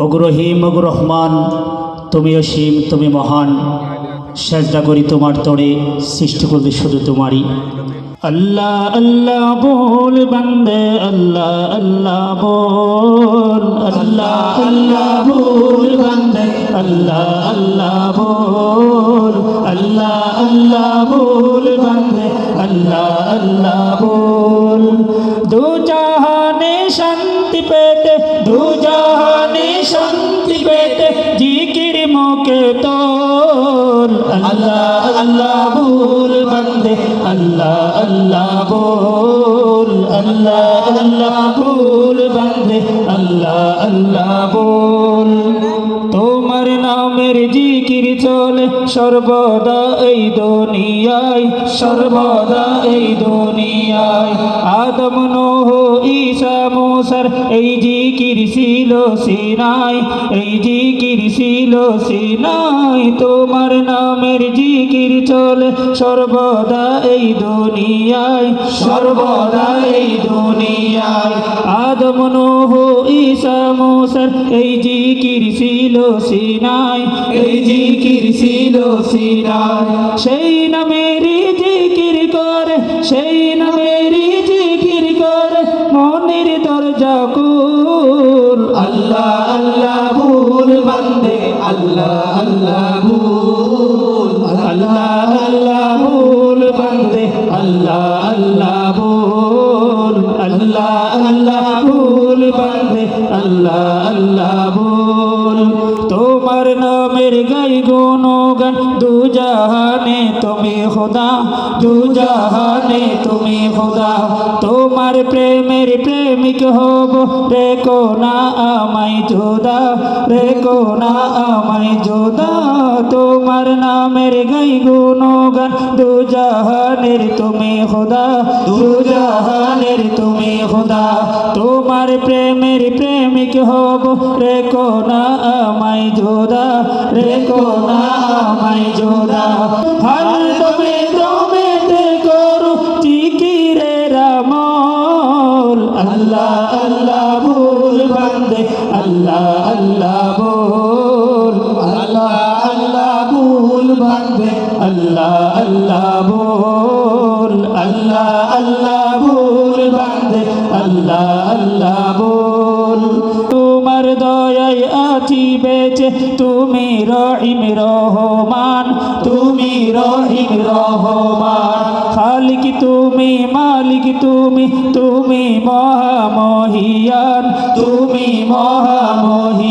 ওগো রহিম ওগো রহমান, তুমি অসীম, তুমি মহান। সেজদা করি তোমার তরে, সৃষ্টি করবে শুধু তোমারই। আল্লাহ আল্লাহ बोल बंदे, अल्लाह अल्लाह बोल। अल्लाह अल्लाह बोल बंदे, अल्लाह अल्लाह बोल। अल्लाह अल्लाह बोल बंदे, अल्लाह अल्लाह बोल। दो जहाने शांति पेते, दो जहाने शांति पेते, जिकिर मौके तोल। अल्लाह अल्लाह बोल बंदे, अल्लाह अल्लाह बोल। अल्लाह अल्लाह बोल बंदे, अल्लाह अल्लाह बोल। তোমার নামের জিকির চলে সর্বদা এই দুনিয়ায়, সর্বদা এই দুনিয়ায়। আদম নূহ ঈসা মুসার এই জিকির ছিল সিনায়, এই জিকির ছিল সিনায়। তোমার নামের জিকির চলে সর্বদা এই দুনিয়ায়, সর্বদা এই দুনিয়ায়। আদম নূহ ঈসা মুসার এই জিকির ছিল সিনায়, এই জিকির ছিল সিনায়। সেই নামেরই জিকির করে, সেই নামেরই জিকির করে মনের দরজা খুল। আল্লাহ আল্লাহ ভুল বান্দে, আল্লাহ আল্লাহ ভুল। আল্লাহ আল্লাহ ভুল বান্দে, আল্লাহ আল্লাহ ভুল। আল্লাহ আল্লাহ ভুল বান্দে, আল্লাহ আল্লাহ ভুল। তোমার নামের গাই গুণগান দু জাহানে তুমি খোদা, দু জাহানে তুমি খোদা। তোমার প্রেমের প্রেমিক হব, রেখো না আমায় জোদা, রেখো না আমায় জোদা। তোমার নামের গাই গুণগান দু জাহানের তুমি খোদা, দু জাহানের তুমি খোদা। তোমার প্রেমের প্রেমিক হব, রেখো না আমায় জোদা, রেখো না আমায় জোদা। হর দমে দমেতে করো জিকিরের আমল। আল্লাহ আল্লাহ ভুল বান্দে, আল্লাহ আল্লাহ बोल। अल्लाह अल्लाह बोल बंदे, अल्लाह अल्लाह बोल। अल्लाह अल्लाह बोल बंदे, अल्लाह अल्लाह बोल। তোমার দয়ায় আছি বেঁচে, তুমি রহিম রহমান, তুমি রহিম রহমান। খালিক তুমি, মালিক তুমি, তুমি মহামহিয়ান, তুমি মহামহিয়ান।